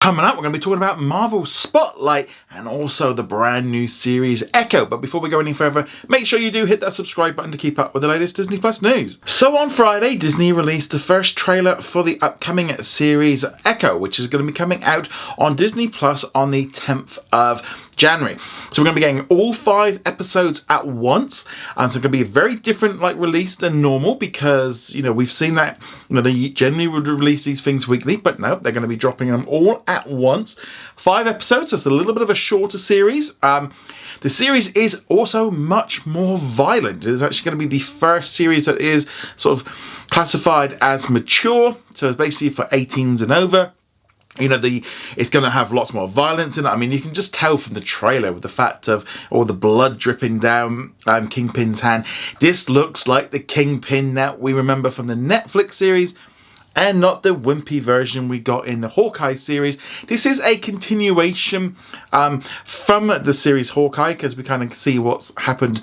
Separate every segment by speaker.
Speaker 1: Coming up, we're going to be talking about Marvel Spotlight and also the brand new series Echo. But before we go any further, make sure you do hit that subscribe button to keep up with the latest Disney Plus news. So on Friday, Disney released the first trailer for the upcoming series Echo, which is going to be coming out on Disney Plus on the 10th of January. So we're going to be getting all 5 episodes at once. So it's going to be a very different release than normal because, we've seen that, they generally would release these things weekly, but no, they're going to be dropping them all at once. 5 episodes, so it's a little bit of a shorter series. The series is also much more violent. It is actually going to be the first series that is sort of classified as mature. So it's basically for 18s and over. It's going to have lots more violence in it. I mean, you can just tell from the trailer with the fact of all the blood dripping down Kingpin's hand. This looks like the Kingpin that we remember from the Netflix series and not the wimpy version we got in the Hawkeye series. This is a continuation from the series Hawkeye because we kind of see what's happened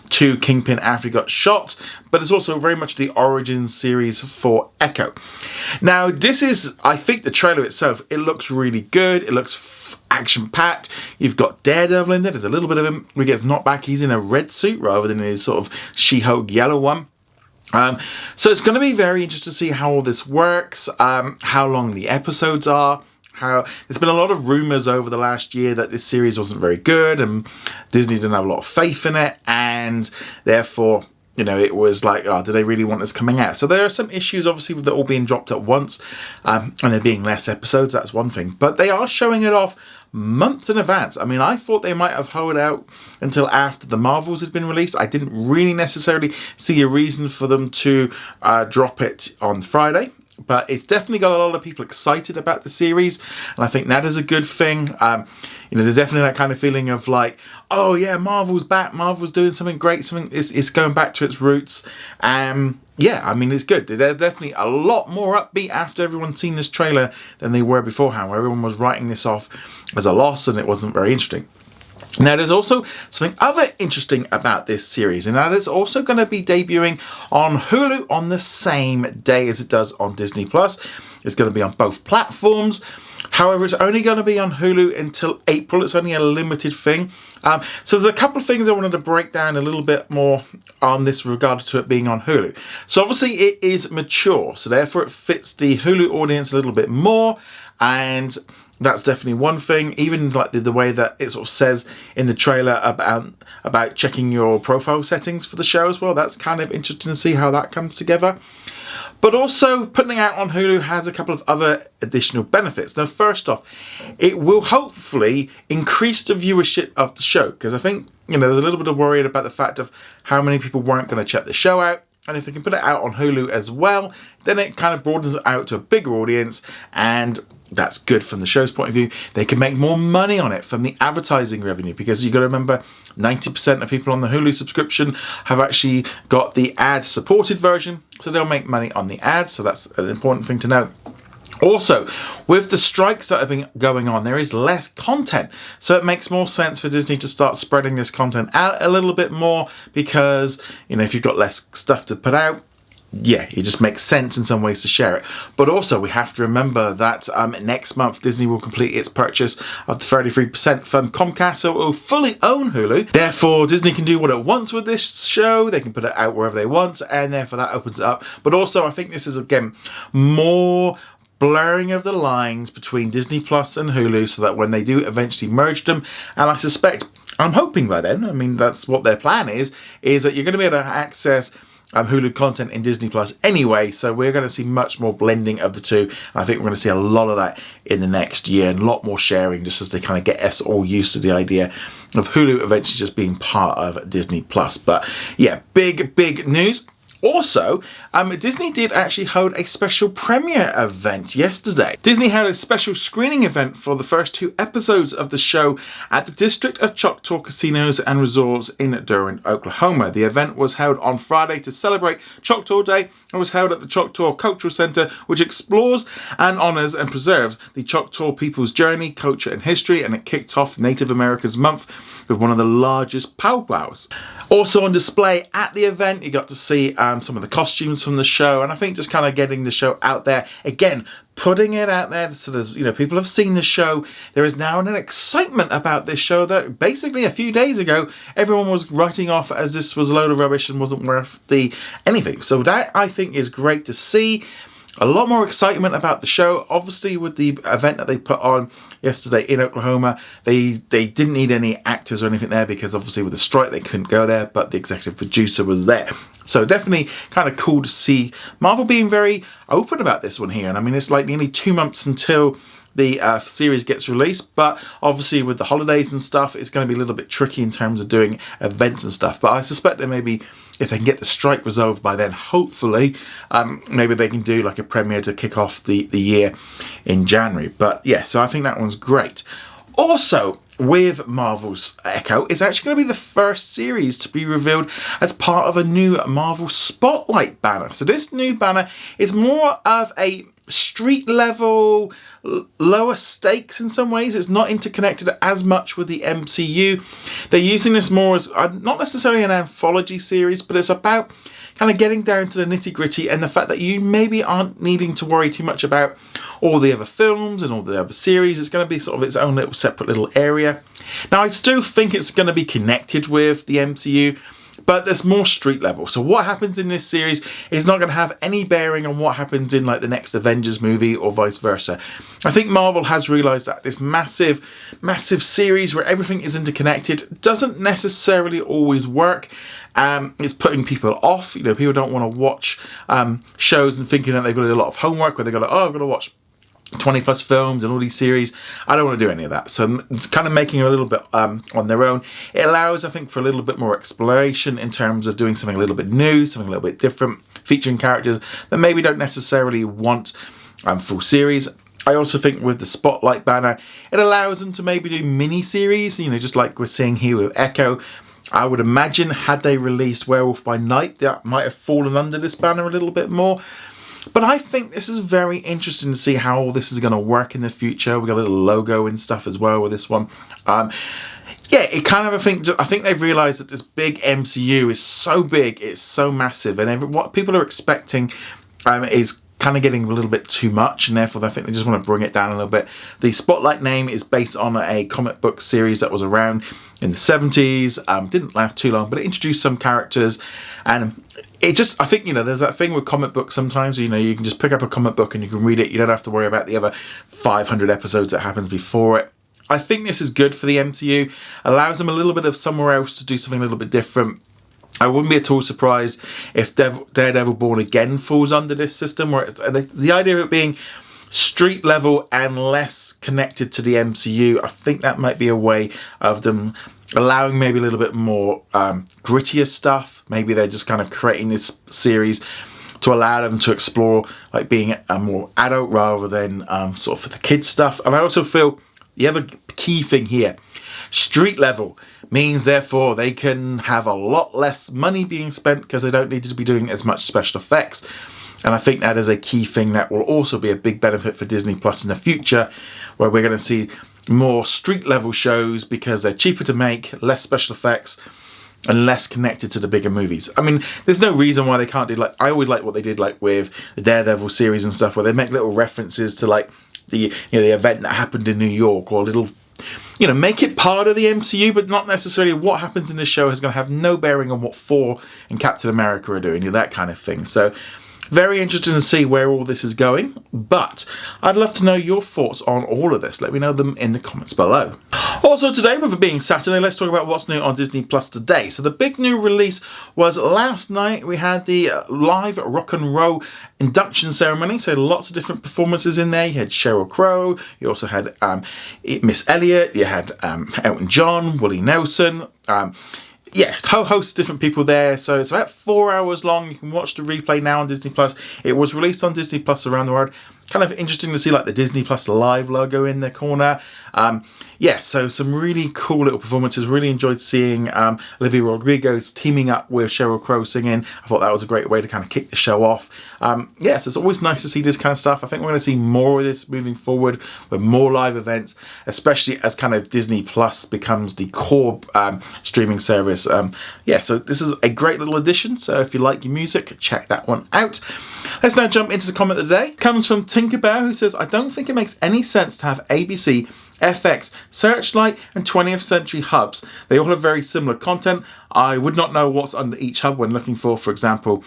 Speaker 1: to Kingpin after he got shot, but it's also very much the origin series for Echo. Now, this is, I think the trailer itself, it looks really good. It looks action-packed. You've got Daredevil in there. There's a little bit of him. He gets knocked back. He's in a red suit rather than his sort of She-Hulk yellow one. So it's going to be very interesting to see how all this works, how long the episodes are. There's been a lot of rumors over the last year that this series wasn't very good and Disney didn't have a lot of faith in it, and therefore, it was like, oh, do they really want this coming out? So there are some issues, obviously, with it all being dropped at once, and there being less episodes. That's one thing, but they are showing it off months in advance. I mean, I thought they might have held out until after the Marvels had been released. I didn't really necessarily see a reason for them to drop it on Friday. But it's definitely got a lot of people excited about the series, and I think that is a good thing. There's definitely that kind of feeling of like, oh yeah, Marvel's back, Marvel's doing something great, it's going back to its roots. Yeah, I mean, it's good. They're definitely a lot more upbeat after everyone's seen this trailer than they were beforehand, where everyone was writing this off as a loss and it wasn't very interesting. Now, there's also something other interesting about this series, and that is also going to be debuting on Hulu on the same day as it does on Disney+. It's going to be on both platforms. However, it's only going to be on Hulu until April. It's only a limited thing. So there's a couple of things I wanted to break down a little bit more on this regard to it being on Hulu. So obviously it is mature, so therefore it fits the Hulu audience a little bit more, and that's definitely one thing. Even like the way that it sort of says in the trailer about checking your profile settings for the show as well. That's kind of interesting to see how that comes together. But also, putting it out on Hulu has a couple of other additional benefits. Now, first off, it will hopefully increase the viewership of the show, because I think, there's a little bit of worry about the fact of how many people weren't going to check the show out. And if they can put it out on Hulu as well, then it kind of broadens it out to a bigger audience, and that's good from the show's point of view. They can make more money on it from the advertising revenue, because you've got to remember 90% of people on the Hulu subscription have actually got the ad-supported version, so they'll make money on the ads, so that's an important thing to know. Also, with the strikes that have been going on, there is less content. So it makes more sense for Disney to start spreading this content out a little bit more because, if you've got less stuff to put out, yeah, it just makes sense in some ways to share it. But also, we have to remember that next month, Disney will complete its purchase of the 33% from Comcast, so it will fully own Hulu. Therefore, Disney can do what it wants with this show. They can put it out wherever they want, and therefore that opens it up. But also, I think this is, again, more blurring of the lines between Disney Plus and Hulu, so that when they do eventually merge them, and I suspect, I'm hoping by then, I mean, that's what their plan is that you're going to be able to access Hulu content in Disney Plus anyway, so we're going to see much more blending of the two, and I think we're going to see a lot of that in the next year, and a lot more sharing, just as they kind of get us all used to the idea of Hulu eventually just being part of Disney Plus. But yeah, big news. Also, Disney did actually hold a special premiere event yesterday. Disney held a special screening event for the first 2 episodes of the show at the District of Choctaw Casinos and Resorts in Durant, Oklahoma. The event was held on Friday to celebrate Choctaw Day and was held at the Choctaw Cultural Center, which explores and honors and preserves the Choctaw people's journey, culture, and history, and it kicked off Native Americans Month with one of the largest powwows. Also on display at the event, you got to see some of the costumes from the show, and I think just kind of getting the show out there. Again, putting it out there so there's, people have seen the show. There is now an excitement about this show that basically a few days ago everyone was writing off as this was a load of rubbish and wasn't worth anything. So that, I think, is great to see. A lot more excitement about the show. Obviously, with the event that they put on yesterday in Oklahoma, they didn't need any actors or anything there because obviously with the strike they couldn't go there, but the executive producer was there. So definitely kind of cool to see Marvel being very open about this one here. And I mean, it's like nearly 2 months until the series gets released, but obviously with the holidays and stuff, it's going to be a little bit tricky in terms of doing events and stuff. But I suspect that maybe if they can get the strike resolved by then, hopefully, maybe they can do like a premiere to kick off the year in January. But yeah, so I think that one's great. Also, with Marvel's Echo, it's actually going to be the first series to be revealed as part of a new Marvel Spotlight banner. So this new banner is more of a street level, lower stakes in some ways. It's not interconnected as much with the MCU. They're using this more as not necessarily an anthology series, but it's about kind of getting down to the nitty gritty and the fact that you maybe aren't needing to worry too much about all the other films and all the other series. It's going to be sort of its own little separate little area. Now, I still think it's going to be connected with the MCU, but there's more street level. So what happens in this series is not going to have any bearing on what happens in like the next Avengers movie or vice versa. I think Marvel has realized that this massive series where everything is interconnected doesn't necessarily always work. It's putting people off. People don't want to watch shows and thinking that they've got to do a lot of homework, where they've got to, I've got to watch 20 plus films and all these series. I don't want to do any of that. So it's kind of making it a little bit on their own. It allows, I think, for a little bit more exploration in terms of doing something a little bit new, something a little bit different, featuring characters that maybe don't necessarily want full series. I also think with the Spotlight banner, it allows them to maybe do mini-series, just like we're seeing here with Echo. I would imagine had they released Werewolf by Night, that might have fallen under this banner a little bit more. But I think this is very interesting to see how all this is going to work in the future. We got a little logo and stuff as well with this one. Yeah, it kind of, I think they've realised that this big MCU is so big, it's so massive, and what people are expecting is kind of getting a little bit too much, and therefore I think they just want to bring it down a little bit. The Spotlight name is based on a comic book series that was around in the 70s. Didn't last too long, but it introduced some characters, and it just, I think, there's that thing with comic books sometimes, you can just pick up a comic book and you can read it. You don't have to worry about the other 500 episodes that happens before it. I think this is good for the MCU, allows them a little bit of somewhere else to do something a little bit different. I wouldn't be at all surprised if Daredevil Born Again falls under this system, where the idea of it being street level and less connected to the MCU, I think that might be a way of them allowing maybe a little bit more grittier stuff. Maybe they're just kind of creating this series to allow them to explore like being a more adult rather than sort of for the kids stuff. And I also feel the other key thing here, street level, means therefore they can have a lot less money being spent because they don't need to be doing as much special effects. And I think that is a key thing that will also be a big benefit for Disney Plus in the future, where we're going to see more street level shows because they're cheaper to make, less special effects, and less connected to the bigger movies. I mean, there's no reason why they can't do, like, I always like what they did like with the Daredevil series and stuff, where they make little references to like the the event that happened in New York, or little, make it part of the MCU, but not necessarily what happens in the show is going to have no bearing on what Thor and Captain America are doing, that kind of thing. So very interesting to see where all this is going, but I'd love to know your thoughts on all of this. Let me know them in the comments below. Also today, with it being Saturday, let's talk about what's new on Disney Plus today. So the big new release was last night. We had the live rock and roll induction ceremony, so lots of different performances in there. You had Sheryl Crow, you also had Miss Elliott, you had Elton John, Willie Nelson, yeah, whole host of different people there. So it's about 4 hours long. You can watch the replay now on Disney Plus. It was released on Disney Plus around the world. Kind of interesting to see like the Disney Plus Live logo in the corner. Yeah, so some really cool little performances. Really enjoyed seeing Olivia Rodrigo teaming up with Sheryl Crow singing. I thought that was a great way to kind of kick the show off. Yeah, so it's always nice to see this kind of stuff. I think we're going to see more of this moving forward with more live events, especially as kind of Disney Plus becomes the core streaming service. Yeah, so this is a great little addition. So if you like your music, check that one out. Let's now jump into the comment of the day. It comes from Tinkerbell, who says, I don't think it makes any sense to have ABC, FX, Searchlight and 20th Century hubs. They all have very similar content. I would not know what's under each hub when looking for example,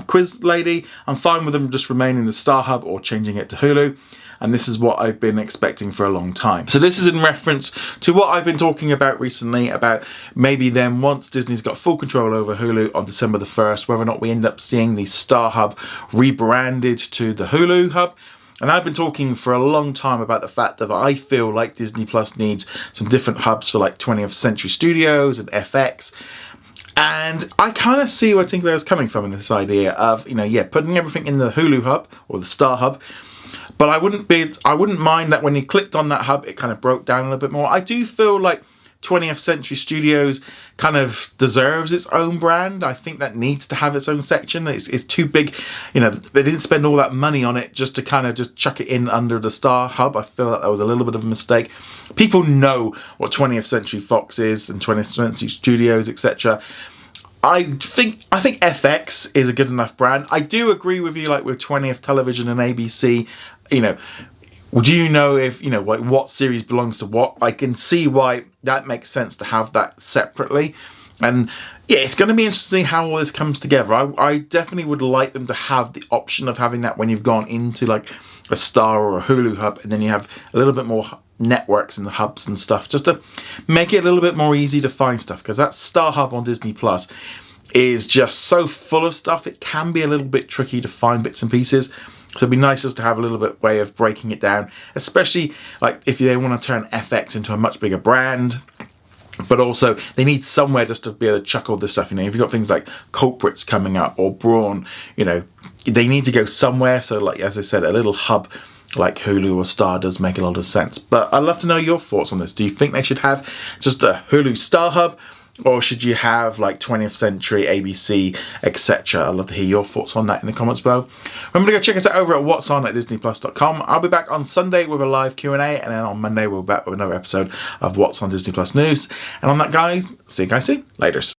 Speaker 1: Quiz Lady. I'm fine with them just remaining the Star Hub or changing it to Hulu. And this is what I've been expecting for a long time. So this is in reference to what I've been talking about recently, about maybe then once Disney's got full control over Hulu on December the 1st, whether or not we end up seeing the Star Hub rebranded to the Hulu Hub. And I've been talking for a long time about the fact that I feel like Disney Plus needs some different hubs for like 20th Century Studios and FX. And I kind of see where Tinkerbell is coming from in this idea of, putting everything in the Hulu Hub or the Star Hub. But I wouldn't mind that when you clicked on that hub, it kind of broke down a little bit more. I do feel like 20th Century Studios kind of deserves its own brand. I think that needs to have its own section. It's too big. They didn't spend all that money on it just to kind of just chuck it in under the Star Hub. I feel like that was a little bit of a mistake. People know what 20th Century Fox is and 20th Century Studios, etc. I think FX is a good enough brand. I do agree with you, like with 20th Television and ABC, do you know if, like what series belongs to what? I can see why that makes sense to have that separately. And yeah, it's going to be interesting how all this comes together. I definitely would like them to have the option of having that when you've gone into like a Star or a Hulu hub, and then you have a little bit more networks and the hubs and stuff, just to make it a little bit more easy to find stuff, because that Star Hub on Disney Plus is just so full of stuff. It can be a little bit tricky to find bits and pieces. So it'd be nice just to have a little bit way of breaking it down, especially like if they want to turn FX into a much bigger brand. But also they need somewhere just to be able to chuck all this stuff. If you've got things like Culprits coming up or Brawn, they need to go somewhere. So like, as I said, a little hub like Hulu or Star does make a lot of sense. But I'd love to know your thoughts on this. Do you think they should have just a Hulu Star Hub? Or should you have like 20th Century, ABC, etc.? I'd love to hear your thoughts on that in the comments below. Remember to go check us out over at whatsonatdisneyplus.com. I'll be back on Sunday with a live Q&A, and then on Monday we'll be back with another episode of What's on Disney Plus News. And on that, guys, see you guys soon. Laters.